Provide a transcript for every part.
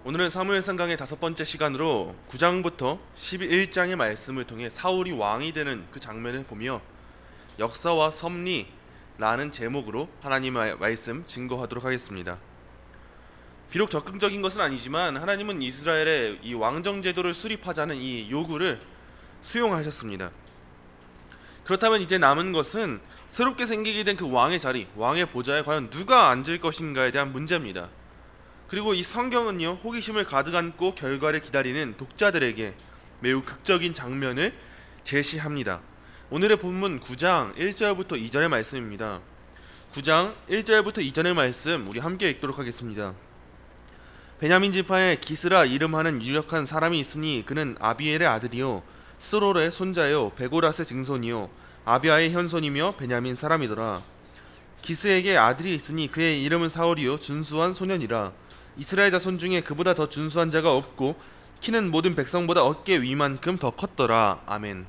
오늘은 사무엘상 강의 5번째 시간으로 9장부터 11장의 말씀을 통해 사울이 왕이 되는 그 장면을 보며 역사와 섭리라는 제목으로 하나님의 말씀 증거하도록 하겠습니다. 비록 적극적인 것은 아니지만 하나님은 이스라엘의 이 왕정 제도를 수립하자는 이 요구를 수용하셨습니다. 그렇다면 이제 남은 것은 새롭게 생기게 된 그 왕의 자리, 왕의 보좌에 과연 누가 앉을 것인가에 대한 문제입니다. 그리고 이 성경은요, 호기심을 가득 안고 결과를 기다리는 독자들에게 매우 극적인 장면을 제시합니다. 오늘의 본문 9장 1절부터 2절의 말씀입니다. 9장 1절부터 2절의 말씀 우리 함께 읽도록 하겠습니다. 베냐민 지파에 기스라 이름하는 유력한 사람이 있으니 그는 아비엘의 아들이요 스롤의 손자요 베고라스의 증손이요 아비아의 현손이며 베냐민 사람이더라. 기스에게 아들이 있으니 그의 이름은 사울이요 준수한 소년이라. 이스라엘 자손 중에 그보다 더 준수한 자가 없고 키는 모든 백성보다 어깨 위만큼 더 컸더라. 아멘.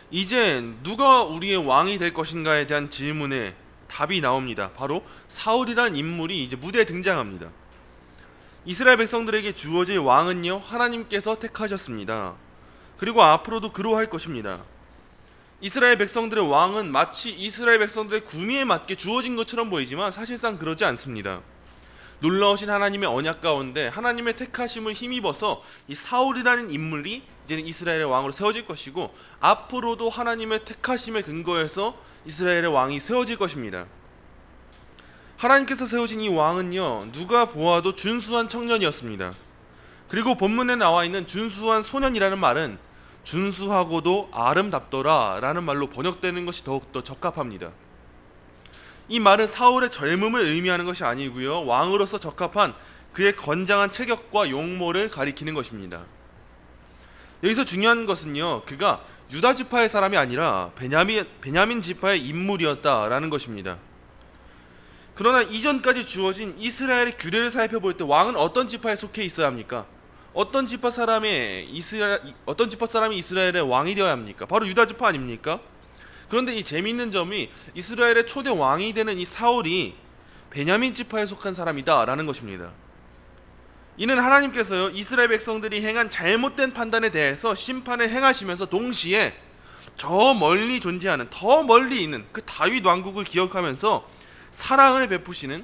이제 누가 우리의 왕이 될 것인가에 대한 질문에 답이 나옵니다. 바로 사울이란 인물이 이제 무대에 등장합니다. 이스라엘 백성들에게 주어질 왕은요, 하나님께서 택하셨습니다. 그리고 앞으로도 그러할 것입니다. 이스라엘 백성들의 왕은 마치 이스라엘 백성들의 구미에 맞게 주어진 것처럼 보이지만 사실상 그러지 않습니다. 놀라우신 하나님의 언약 가운데 하나님의 택하심을 힘입어서 이 사울이라는 인물이 이제는 이스라엘의 왕으로 세워질 것이고, 앞으로도 하나님의 택하심에 근거해서 이스라엘의 왕이 세워질 것입니다. 하나님께서 세우신 이 왕은요, 누가 보아도 준수한 청년이었습니다. 그리고 본문에 나와 있는 준수한 소년이라는 말은 준수하고도 아름답더라 라는 말로 번역되는 것이 더욱더 적합합니다. 이 말은 사울의 젊음을 의미하는 것이 아니고요, 왕으로서 적합한 그의 건장한 체격과 용모를 가리키는 것입니다. 여기서 중요한 것은요, 그가 유다 지파의 사람이 아니라 베냐민 지파의 인물이었다라는 것입니다. 그러나 이전까지 주어진 이스라엘의 규례를 살펴볼 때 왕은 어떤 지파에 속해 있어야 합니까? 어떤 지파 사람이 이스라엘의 왕이 되어야 합니까? 바로 유다 지파 아닙니까? 그런데 이 재미있는 점이 이스라엘의 초대 왕이 되는 이 사울이 베냐민 지파에 속한 사람이다 라는 것입니다. 이는 하나님께서요, 이스라엘 백성들이 행한 잘못된 판단에 대해서 심판을 행하시면서 동시에 저 멀리 존재하는, 더 멀리 있는 그 다윗 왕국을 기억하면서 사랑을 베푸시는,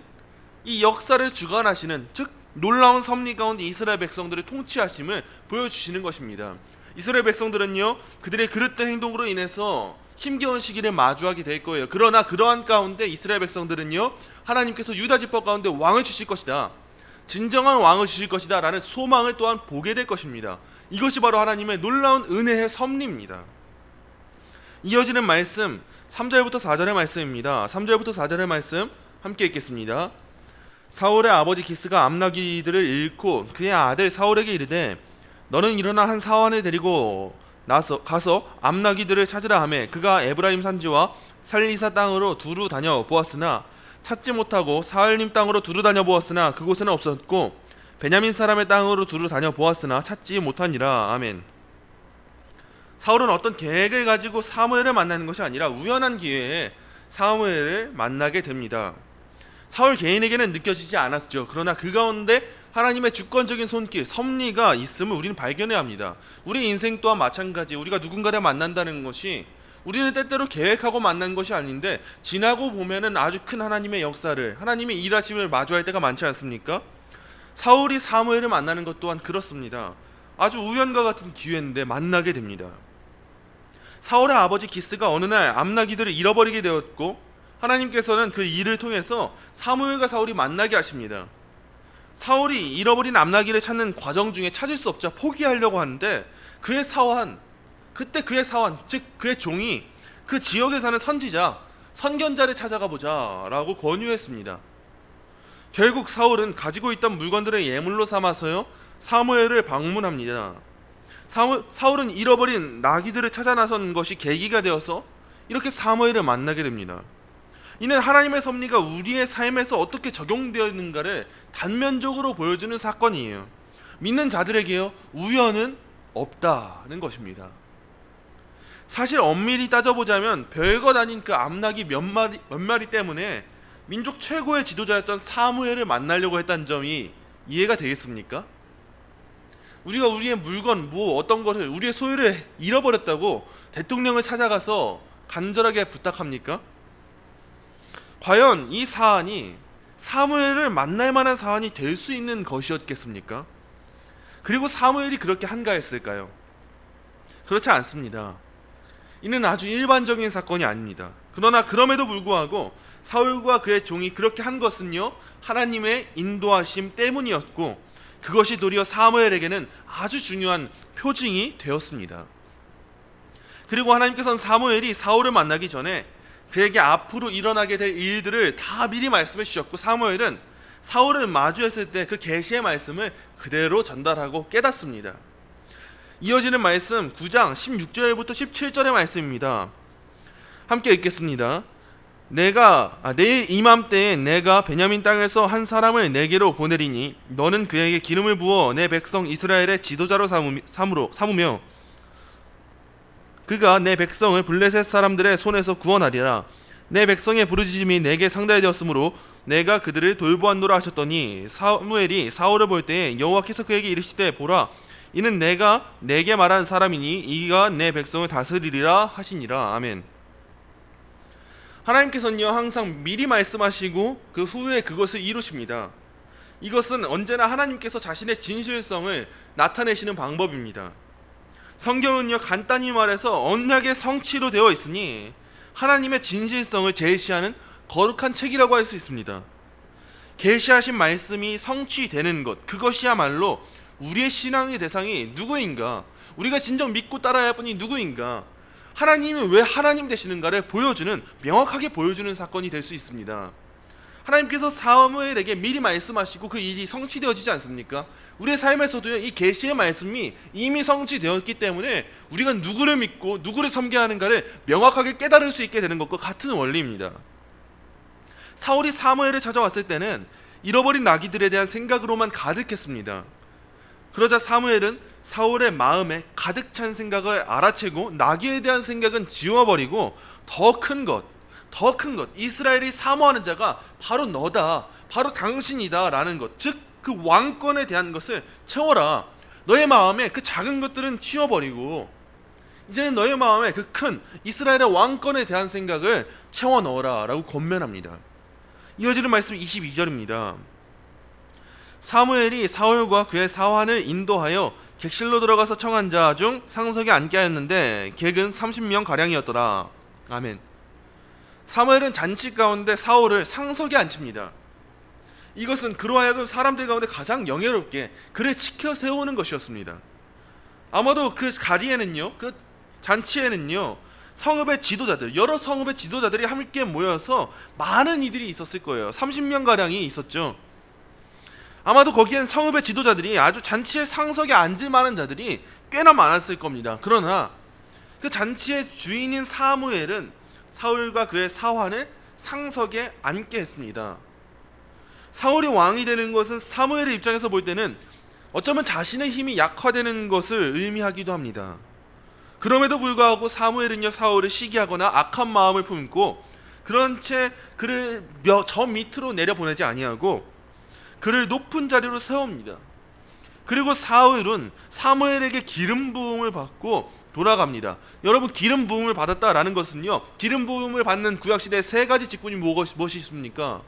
이 역사를 주관하시는, 즉 놀라운 섭리 가운데 이스라엘 백성들을 통치하심을 보여주시는 것입니다. 이스라엘 백성들은요, 그들의 그릇된 행동으로 인해서 힘겨운 시기를 마주하게 될 거예요. 그러나 그러한 가운데 이스라엘 백성들은요, 하나님께서 유다 지파 가운데 왕을 주실 것이다, 진정한 왕을 주실 것이다 라는 소망을 또한 보게 될 것입니다. 이것이 바로 하나님의 놀라운 은혜의 섭리입니다. 이어지는 말씀 3절부터 4절의 말씀입니다. 3절부터 4절의 말씀 함께 읽겠습니다. 사울의 아버지 기스가 암나기들을 잃고 그의 아들 사울에게 이르되 너는 일어나 한 사환을 데리고 가서 암나기들을 찾으라 하매 그가 에브라임 산지와 살리사 땅으로 두루 다녀 보았으나 찾지 못하고 사울림 땅으로 두루 다녀 보았으나 그곳에는 없었고 베냐민 사람의 땅으로 두루 다녀 보았으나 찾지 못하니라. 아멘. 사울은 어떤 계획을 가지고 사무엘을 만나는 것이 아니라 우연한 기회에 사무엘을 만나게 됩니다. 사울 개인에게는 느껴지지 않았죠. 그러나 그 가운데 하나님의 주권적인 손길, 섭리가 있음을 우리는 발견해야 합니다. 우리 인생 또한 마찬가지. 우리가 누군가를 만난다는 것이 우리는 때때로 계획하고 만난 것이 아닌데 지나고 보면은 아주 큰 하나님의 역사를, 하나님의 일하심을 마주할 때가 많지 않습니까? 사울이 사무엘을 만나는 것 또한 그렇습니다. 아주 우연과 같은 기회인데 만나게 됩니다. 사울의 아버지 기스가 어느 날 암나기들을 잃어버리게 되었고 하나님께서는 그 일을 통해서 사무엘과 사울이 만나게 하십니다. 사울이 잃어버린 암나기를 찾는 과정 중에 찾을 수 없자 포기하려고 하는데 그의 사환, 즉 그의 종이 그 지역에 사는 선지자, 선견자를 찾아가 보자 라고 권유했습니다. 결국 사울은 가지고 있던 물건들을 예물로 삼아서요, 사무엘을 방문합니다. 사울은 잃어버린 나귀들을 찾아 나선 것이 계기가 되어서 이렇게 사무엘을 만나게 됩니다. 이는 하나님의 섭리가 우리의 삶에서 어떻게 적용되었는가를 단면적으로 보여주는 사건이에요. 믿는 자들에게요, 우연은 없다는 것입니다. 사실 엄밀히 따져보자면 별것 아닌 그 암나귀 몇 마리 때문에 민족 최고의 지도자였던 사무엘을 만나려고 했다는 점이 이해가 되겠습니까? 우리가 우리의 물건, 어떤 것을, 우리의 소유를 잃어버렸다고 대통령을 찾아가서 간절하게 부탁합니까? 과연 이 사안이 사무엘을 만날 만한 사안이 될 수 있는 것이었겠습니까? 그리고 사무엘이 그렇게 한가했을까요? 그렇지 않습니다. 이는 아주 일반적인 사건이 아닙니다. 그러나 그럼에도 불구하고 사울과 그의 종이 그렇게 한 것은요, 하나님의 인도하심 때문이었고, 그것이 도리어 사무엘에게는 아주 중요한 표징이 되었습니다. 그리고 하나님께서는 사무엘이 사울을 만나기 전에 그에게 앞으로 일어나게 될 일들을 다 미리 말씀해 주셨고, 사무엘은 사울을 마주했을 때 그 계시의 말씀을 그대로 전달하고 깨닫습니다. 이어지는 말씀 9장 16절부터 17절의 말씀입니다. 함께 읽겠습니다. 내일 이맘때에 내가 베냐민 땅에서 한 사람을 내게로 보내리니 너는 그에게 기름을 부어 내 백성 이스라엘의 지도자로 삼으며 그가 내 백성을 블레셋 사람들의 손에서 구원하리라. 내 백성의 부르짖음이 내게 상달되었으므로 내가 그들을 돌보았노라 하셨더니 사무엘이 사울을 볼 때에 여호와께서 그에게 이르시되 보라 이는 내가 내게 말한 사람이니 이가 내 백성을 다스리리라 하시니라. 아멘. 하나님께서는요 항상 미리 말씀하시고 그 후에 그것을 이루십니다. 이것은 언제나 하나님께서 자신의 진실성을 나타내시는 방법입니다. 성경은요 간단히 말해서 언약의 성취로 되어 있으니 하나님의 진실성을 제시하는 거룩한 책이라고 할 수 있습니다. 계시하신 말씀이 성취되는 것, 그것이야말로 우리의 신앙의 대상이 누구인가, 우리가 진정 믿고 따라야 할 분이 누구인가, 하나님이 왜 하나님 되시는가를 보여주는, 명확하게 보여주는 사건이 될 수 있습니다. 하나님께서 사무엘에게 미리 말씀하시고 그 일이 성취되어지지 않습니까? 우리의 삶에서도요 이 계시의 말씀이 이미 성취되었기 때문에 우리가 누구를 믿고 누구를 섬겨야 하는가를 명확하게 깨달을 수 있게 되는 것과 같은 원리입니다. 사울이 사무엘을 찾아왔을 때는 잃어버린 나귀들에 대한 생각으로만 가득했습니다. 그러자 사무엘은 사울의 마음에 가득 찬 생각을 알아채고 나귀에 대한 생각은 지워버리고 더 큰 것, 이스라엘이 사모하는 자가 바로 너다, 바로 당신이다 라는 것, 즉 그 왕권에 대한 것을 채워라. 너의 마음에 그 작은 것들은 치워버리고 이제는 너의 마음에 그 큰 이스라엘의 왕권에 대한 생각을 채워 넣어라 라고 권면합니다. 이어지는 말씀 22절입니다. 사무엘이 사울과 그의 사환을 인도하여 객실로 들어가서 청한 자 중 상석에 앉게 하였는데 객은 30명 가량이었더라. 아멘. 사무엘은 잔치 가운데 사울을 상석에 앉힙니다. 이것은 그로 하여금 사람들 가운데 가장 영예롭게 그를 지켜 세우는 것이었습니다. 아마도 그 자리에는요, 그 잔치에는요, 성읍의 지도자들, 여러 성읍의 지도자들이 함께 모여서 많은 이들이 있었을 거예요. 30명 가량이 있었죠. 아마도 거기엔 성읍의 지도자들이, 아주 잔치의 상석에 앉을 만한 자들이 꽤나 많았을 겁니다. 그러나 그 잔치의 주인인 사무엘은 사울과 그의 사환을 상석에 앉게 했습니다. 사울이 왕이 되는 것은 사무엘의 입장에서 볼 때는 어쩌면 자신의 힘이 약화되는 것을 의미하기도 합니다. 그럼에도 불구하고 사무엘은요 사울을 시기하거나 악한 마음을 품고 그런 채 그를 저 밑으로 내려보내지 아니하고 그를 높은 자리로 세웁니다. 그리고 사울은 사무엘에게 기름 부음을 받고 돌아갑니다. 여러분, 기름 부음을 받았다라는 것은요, 기름 부음을 받는 구약 시대의 세 가지 직분이 무엇이 있습니까?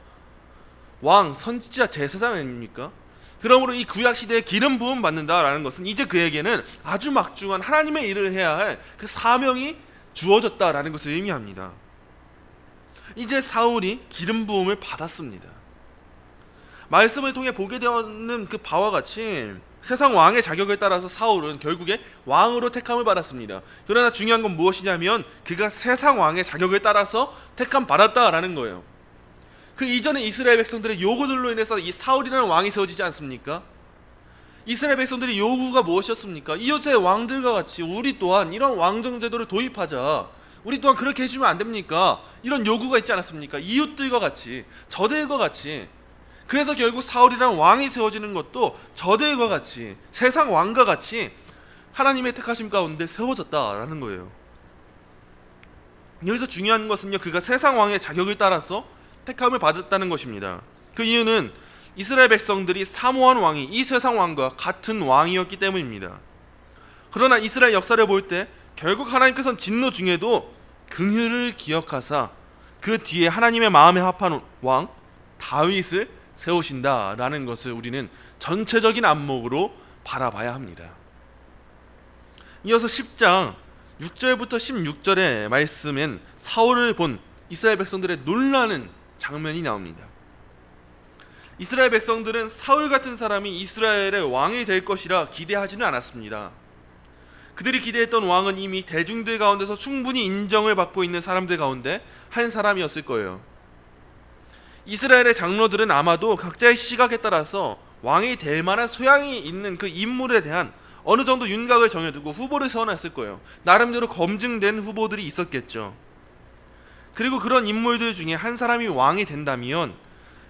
왕, 선지자, 제사장 아닙니까? 그러므로 이 구약 시대에 기름 부음 받는다라는 것은 이제 그에게는 아주 막중한 하나님의 일을 해야 할 그 사명이 주어졌다라는 것을 의미합니다. 이제 사울이 기름 부음을 받았습니다. 말씀을 통해 보게 되는 그 바와 같이 세상 왕의 자격을 따라서 사울은 결국에 왕으로 택함을 받았습니다. 그러나 중요한 건 무엇이냐면 그가 세상 왕의 자격을 따라서 택함 받았다라는 거예요. 그 이전에 이스라엘 백성들의 요구들로 인해서 이 사울이라는 왕이 세워지지 않습니까? 이스라엘 백성들의 요구가 무엇이었습니까? 이웃의 왕들과 같이 우리 또한 이런 왕정제도를 도입하자, 우리 또한 그렇게 해주면 안 됩니까? 이런 요구가 있지 않았습니까? 이웃들과 같이, 저들과 같이. 그래서 결국 사울이라는 왕이 세워지는 것도 저들과 같이, 세상 왕과 같이 하나님의 택하심 가운데 세워졌다라는 거예요. 여기서 중요한 것은요, 그가 세상 왕의 자격을 따라서 택함을 받았다는 것입니다. 그 이유는 이스라엘 백성들이 사모한 왕이 이 세상 왕과 같은 왕이었기 때문입니다. 그러나 이스라엘 역사를 볼 때 결국 하나님께서는 진노 중에도 긍휼을 기억하사 그 뒤에 하나님의 마음에 합한 왕 다윗을 세우신다라는 것을 우리는 전체적인 안목으로 바라봐야 합니다. 이어서 10장 6절부터 16절의 말씀엔 사울을 본 이스라엘 백성들의 놀라는 장면이 나옵니다. 이스라엘 백성들은 사울 같은 사람이 이스라엘의 왕이 될 것이라 기대하지는 않았습니다. 그들이 기대했던 왕은 이미 대중들 가운데서 충분히 인정을 받고 있는 사람들 가운데 한 사람이었을 거예요. 이스라엘의 장로들은 아마도 각자의 시각에 따라서 왕이 될 만한 소양이 있는 그 인물에 대한 어느 정도 윤곽을 정해두고 후보를 세워놨을 거예요. 나름대로 검증된 후보들이 있었겠죠. 그리고 그런 인물들 중에 한 사람이 왕이 된다면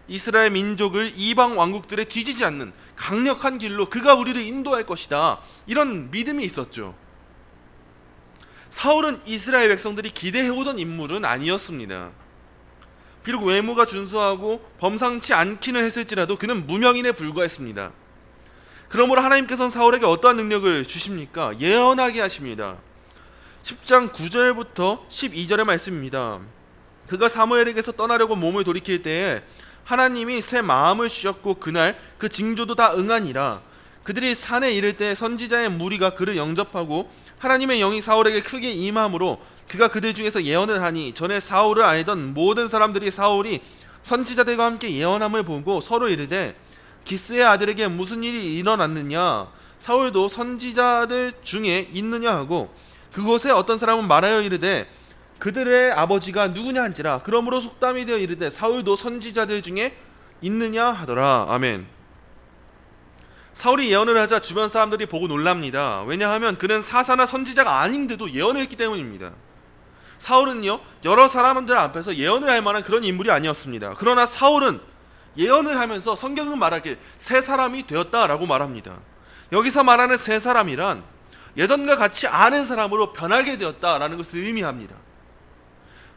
이스라엘 민족을 이방 왕국들에 뒤지지 않는 강력한 길로 그가 우리를 인도할 것이다, 이런 믿음이 있었죠. 사울은 이스라엘 백성들이 기대해오던 인물은 아니었습니다. 비록 외모가 준수하고 범상치 않기는 했을지라도 그는 무명인에 불과했습니다. 그러므로 하나님께서는 사울에게 어떠한 능력을 주십니까? 예언하게 하십니다. 10장 9절부터 12절의 말씀입니다. 그가 사무엘에게서 떠나려고 몸을 돌이킬 때에 하나님이 새 마음을 주셨고 그날 그 징조도 다 응하니라. 그들이 산에 이를 때 선지자의 무리가 그를 영접하고 하나님의 영이 사울에게 크게 임함으로 그가 그들 중에서 예언을 하니 전에 사울을 알던 모든 사람들이 사울이 선지자들과 함께 예언함을 보고 서로 이르되 기스의 아들에게 무슨 일이 일어났느냐, 사울도 선지자들 중에 있느냐 하고 그곳에 어떤 사람은 말하여 이르되 그들의 아버지가 누구냐 한지라. 그러므로 속담이 되어 이르되 사울도 선지자들 중에 있느냐 하더라. 아멘. 사울이 예언을 하자 주변 사람들이 보고 놀랍니다. 왜냐하면 그는 사사나 선지자가 아닌데도 예언을 했기 때문입니다. 사울은요, 여러 사람들 앞에서 예언을 할 만한 그런 인물이 아니었습니다. 그러나 사울은 예언을 하면서 성경은 말하길 새 사람이 되었다라고 말합니다. 여기서 말하는 새 사람이란 예전과 같이 아는 사람으로 변하게 되었다라는 것을 의미합니다.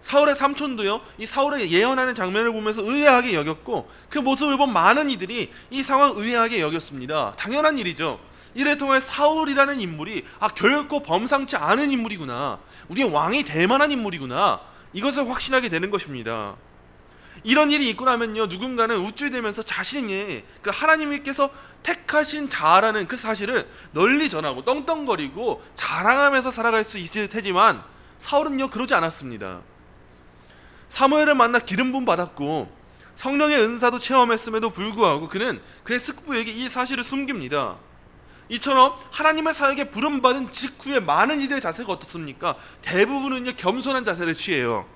사울의 삼촌도요, 이 사울의 예언하는 장면을 보면서 의아하게 여겼고 그 모습을 본 많은 이들이 이 상황을 의아하게 여겼습니다. 당연한 일이죠. 이를 통해 사울이라는 인물이 결코 범상치 않은 인물이구나, 우리의 왕이 될 만한 인물이구나, 이것을 확신하게 되는 것입니다. 이런 일이 있고 나면요, 누군가는 우쭐대면서 자신이 그 하나님께서 택하신 자라는 그 사실을 널리 전하고 떵떵거리고 자랑하면서 살아갈 수 있을 테지만 사울은요, 그러지 않았습니다. 사무엘을 만나 기름 부음 받았고 성령의 은사도 체험했음에도 불구하고 그는 그의 숙부에게 이 사실을 숨깁니다. 이처럼 하나님의 사역에 부름받은 직후에 많은 이들의 자세가 어떻습니까? 대부분은요, 겸손한 자세를 취해요.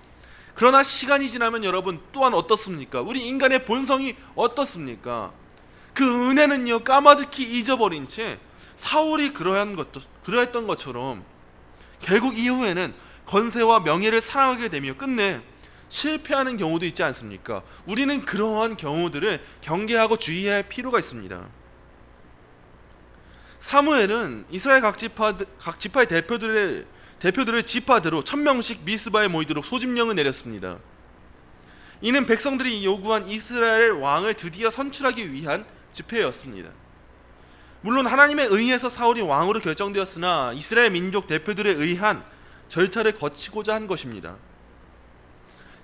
그러나 시간이 지나면 여러분 또한 어떻습니까? 우리 인간의 본성이 어떻습니까? 그 은혜는요, 까마득히 잊어버린 채 사울이 그러했던 것처럼 결국 이후에는 권세와 명예를 사랑하게 되며 끝내 실패하는 경우도 있지 않습니까? 우리는 그러한 경우들을 경계하고 주의해야 할 필요가 있습니다. 사무엘은 이스라엘 각 지파의 대표들을 지파대로 1000명씩 미스바에 모이도록 소집령을 내렸습니다. 이는 백성들이 요구한 이스라엘 왕을 드디어 선출하기 위한 집회였습니다. 물론 하나님에 의해서 사울이 왕으로 결정되었으나 이스라엘 민족 대표들에 의한 절차를 거치고자 한 것입니다.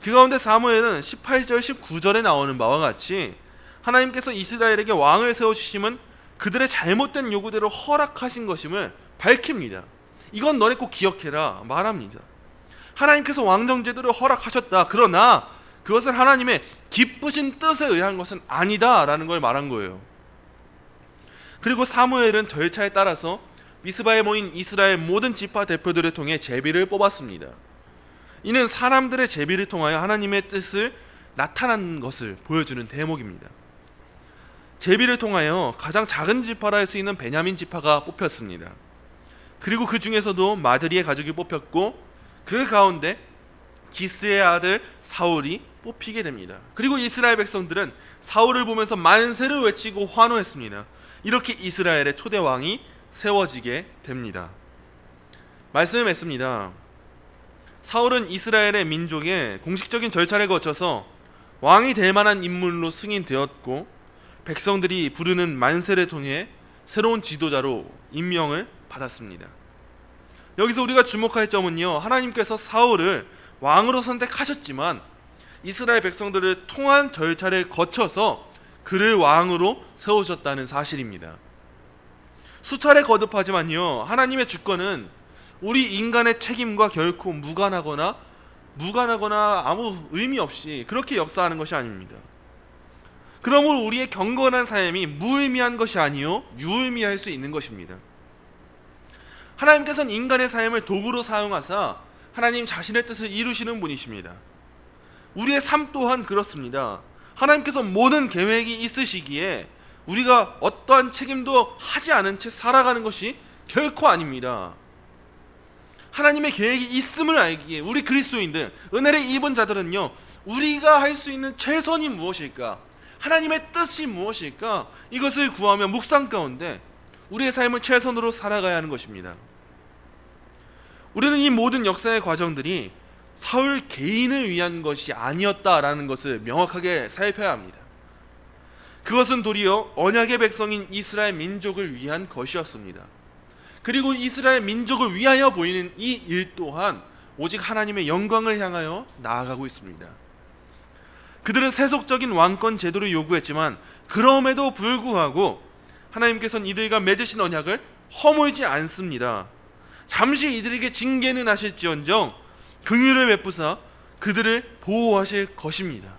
그 가운데 사무엘은 18절 19절에 나오는 바와 같이 하나님께서 이스라엘에게 왕을 세워주심은 그들의 잘못된 요구대로 허락하신 것임을 밝힙니다. 이건 너네 꼭 기억해라 말합니다. 하나님께서 왕정제도를 허락하셨다. 그러나 그것은 하나님의 기쁘신 뜻에 의한 것은 아니다 라는 걸 말한 거예요. 그리고 사무엘은 절차에 따라서 미스바에 모인 이스라엘 모든 지파 대표들을 통해 제비를 뽑았습니다. 이는 사람들의 제비를 통하여 하나님의 뜻을 나타난 것을 보여주는 대목입니다. 제비를 통하여 가장 작은 지파라 할 수 있는 베냐민 지파가 뽑혔습니다. 그리고 그 중에서도 마드리의 가족이 뽑혔고 그 가운데 기스의 아들 사울이 뽑히게 됩니다. 그리고 이스라엘 백성들은 사울을 보면서 만세를 외치고 환호했습니다. 이렇게 이스라엘의 초대 왕이 세워지게 됩니다. 말씀을 맺습니다. 사울은 이스라엘의 민족의 공식적인 절차를 거쳐서 왕이 될 만한 인물로 승인되었고 백성들이 부르는 만세를 통해 새로운 지도자로 임명을 받았습니다. 여기서 우리가 주목할 점은요, 하나님께서 사울을 왕으로 선택하셨지만 이스라엘 백성들을 통한 절차를 거쳐서 그를 왕으로 세우셨다는 사실입니다. 수차례 거듭하지만요, 하나님의 주권은 우리 인간의 책임과 결코 무관하거나 아무 의미 없이 그렇게 역사하는 것이 아닙니다. 그러므로 우리의 경건한 삶이 무의미한 것이 아니요 유의미할 수 있는 것입니다. 하나님께서는 인간의 삶을 도구로 사용하사 하나님 자신의 뜻을 이루시는 분이십니다. 우리의 삶 또한 그렇습니다. 하나님께서 모든 계획이 있으시기에 우리가 어떠한 책임도 하지 않은 채 살아가는 것이 결코 아닙니다. 하나님의 계획이 있음을 알기에 우리 그리스도인들, 은혜를 입은 자들은요, 우리가 할 수 있는 최선이 무엇일까, 하나님의 뜻이 무엇일까, 이것을 구하며 묵상 가운데 우리의 삶을 최선으로 살아가야 하는 것입니다. 우리는 이 모든 역사의 과정들이 사울 개인을 위한 것이 아니었다라는 것을 명확하게 살펴야 합니다. 그것은 도리어 언약의 백성인 이스라엘 민족을 위한 것이었습니다. 그리고 이스라엘 민족을 위하여 보이는 이 일 또한 오직 하나님의 영광을 향하여 나아가고 있습니다. 그들은 세속적인 왕권 제도를 요구했지만 그럼에도 불구하고 하나님께서는 이들과 맺으신 언약을 허물지 않습니다. 잠시 이들에게 징계는 하실지언정 긍휼을 베푸사 그들을 보호하실 것입니다.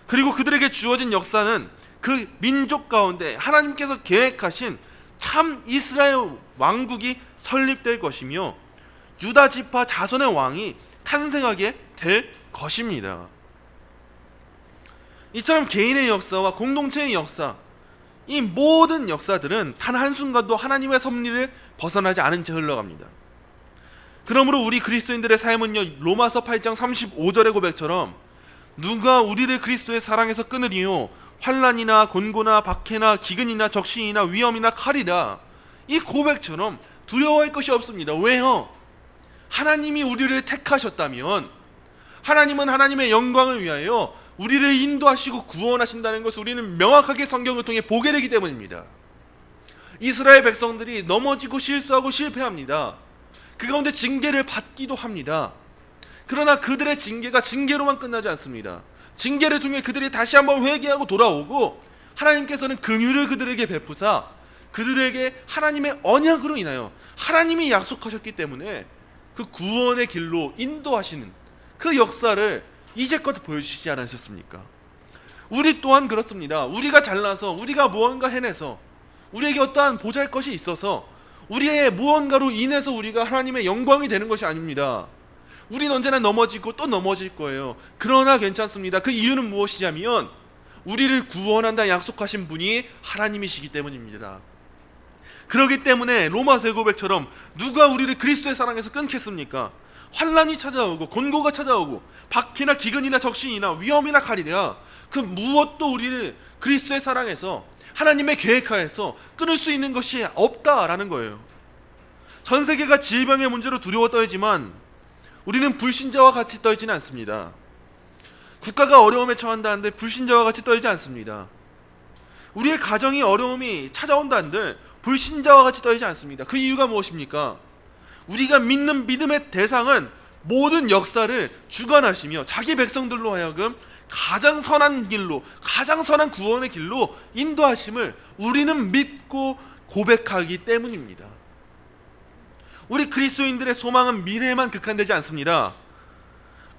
그리고 그들에게 주어진 역사는 그 민족 가운데 하나님께서 계획하신 참 이스라엘 왕국이 설립될 것이며 유다 지파 자손의 왕이 탄생하게 될 것입니다. 이처럼 개인의 역사와 공동체의 역사, 이 모든 역사들은 단 한순간도 하나님의 섭리를 벗어나지 않은 채 흘러갑니다. 그러므로 우리 그리스도인들의 삶은요, 로마서 8장 35절의 고백처럼 누가 우리를 그리스도의 사랑에서 끊으리요, 환난이나 곤고나 박해나 기근이나 적신이나 위험이나 칼이라, 이 고백처럼 두려워할 것이 없습니다. 왜요? 하나님이 우리를 택하셨다면, 하나님은 하나님의 영광을 위하여 우리를 인도하시고 구원하신다는 것을 우리는 명확하게 성경을 통해 보게 되기 때문입니다. 이스라엘 백성들이 넘어지고 실수하고 실패합니다. 그 가운데 징계를 받기도 합니다. 그러나 그들의 징계가 징계로만 끝나지 않습니다. 징계를 통해 그들이 다시 한번 회개하고 돌아오고 하나님께서는 긍휼을 그들에게 베푸사 그들에게 하나님의 언약으로 인하여 하나님이 약속하셨기 때문에 그 구원의 길로 인도하시는 그 역사를 이제껏 보여주시지 않으셨습니까? 우리 또한 그렇습니다. 우리가 잘나서, 우리가 무언가 해내서, 우리에게 어떠한 보잘것이 있어서 우리의 무언가로 인해서 우리가 하나님의 영광이 되는 것이 아닙니다. 우린 언제나 넘어지고 또 넘어질 거예요. 그러나 괜찮습니다. 그 이유는 무엇이냐면 우리를 구원한다 약속하신 분이 하나님이시기 때문입니다. 그렇기 때문에 로마서의 고백처럼 누가 우리를 그리스도의 사랑에서 끊겠습니까? 환난이 찾아오고 곤고가 찾아오고 박해나 기근이나 적신이나 위험이나 칼이라 그 무엇도 우리를 그리스도의 사랑에서 하나님의 계획하에서 끊을 수 있는 것이 없다라는 거예요. 전 세계가 질병의 문제로 두려워 떨지만 우리는 불신자와 같이 떨지는 않습니다. 국가가 어려움에 처한다는데 불신자와 같이 떨지 않습니다. 우리의 가정이 어려움이 찾아온다는데 불신자와 같이 떨지 않습니다. 그 이유가 무엇입니까? 우리가 믿는 믿음의 대상은 모든 역사를 주관하시며 자기 백성들로 하여금 가장 선한 길로, 가장 선한 구원의 길로 인도하심을 우리는 믿고 고백하기 때문입니다. 우리 그리스도인들의 소망은 미래에만 국한되지 않습니다.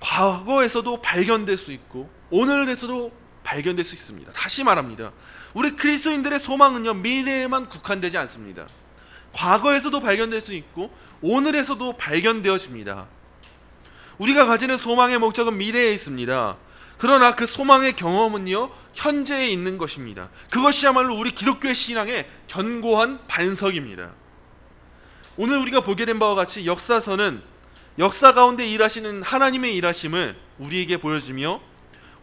과거에서도 발견될 수 있고 오늘에서도 발견될 수 있습니다. 다시 말합니다. 우리 그리스도인들의 소망은요, 미래에만 국한되지 않습니다. 과거에서도 발견될 수 있고 오늘에서도 발견되어집니다. 우리가 가지는 소망의 목적은 미래에 있습니다. 그러나 그 소망의 경험은요, 현재에 있는 것입니다. 그것이야말로 우리 기독교의 신앙의 견고한 반석입니다. 오늘 우리가 보게 된 바와 같이 역사서는 역사 가운데 일하시는 하나님의 일하심을 우리에게 보여주며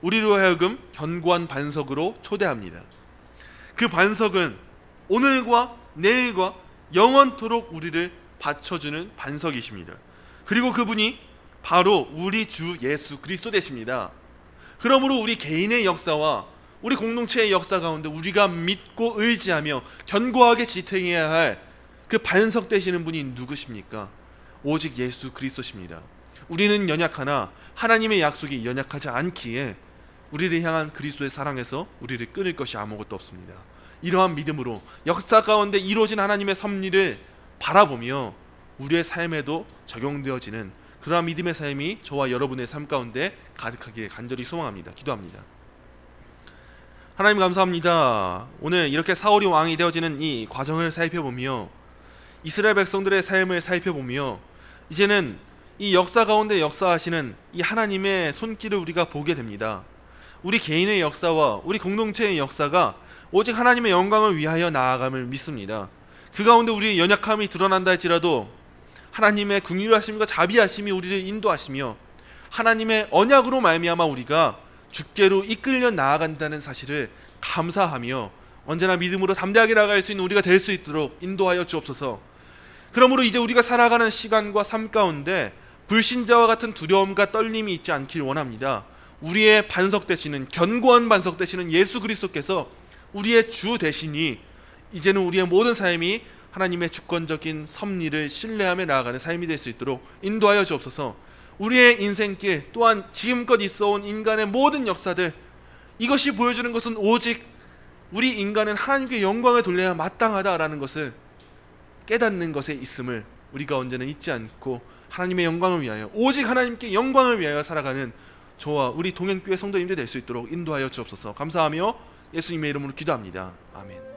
우리로 하여금 견고한 반석으로 초대합니다. 그 반석은 오늘과 내일과 영원토록 우리를 받쳐주는 반석이십니다. 그리고 그분이 바로 우리 주 예수 그리스도 되십니다. 그러므로 우리 개인의 역사와 우리 공동체의 역사 가운데 우리가 믿고 의지하며 견고하게 지탱해야 할 그 반석 되시는 분이 누구십니까? 오직 예수 그리스도십니다. 우리는 연약하나 하나님의 약속이 연약하지 않기에 우리를 향한 그리스도의 사랑에서 우리를 끊을 것이 아무것도 없습니다. 이러한 믿음으로 역사 가운데 이루어진 하나님의 섭리를 바라보며 우리의 삶에도 적용되어지는 그러한 믿음의 삶이 저와 여러분의 삶 가운데 가득하기를 간절히 소망합니다. 기도합니다. 하나님 감사합니다. 오늘 이렇게 사울이 왕이 되어지는 이 과정을 살펴보며 이스라엘 백성들의 삶을 살펴보며 이제는 이 역사 가운데 역사하시는 이 하나님의 손길을 우리가 보게 됩니다. 우리 개인의 역사와 우리 공동체의 역사가 오직 하나님의 영광을 위하여 나아감을 믿습니다. 그 가운데 우리의 연약함이 드러난다 할지라도 하나님의 긍휼하심과 자비하심이 우리를 인도하시며 하나님의 언약으로 말미암아 우리가 주께로 이끌려 나아간다는 사실을 감사하며 언제나 믿음으로 담대하게 나아갈 수 있는 우리가 될 수 있도록 인도하여 주옵소서. 그러므로 이제 우리가 살아가는 시간과 삶 가운데 불신자와 같은 두려움과 떨림이 있지 않길 원합니다. 우리의 반석 되시는 견고한 반석 되시는 예수 그리스도께서 우리의 주 되시니 이제는 우리의 모든 삶이 하나님의 주권적인 섭리를 신뢰하며 나아가는 삶이 될 수 있도록 인도하여 주옵소서. 우리의 인생길 또한 지금껏 있어온 인간의 모든 역사들, 이것이 보여주는 것은 오직 우리 인간은 하나님께 영광을 돌려야 마땅하다라는 것을 깨닫는 것에 있음을 우리가 언제나 잊지 않고 하나님의 영광을 위하여 오직 하나님께 영광을 위하여 살아가는 저와 우리 동행교회 성도님들 될 수 있도록 인도하여 주옵소서. 감사하며 예수님의 이름으로 기도합니다. 아멘.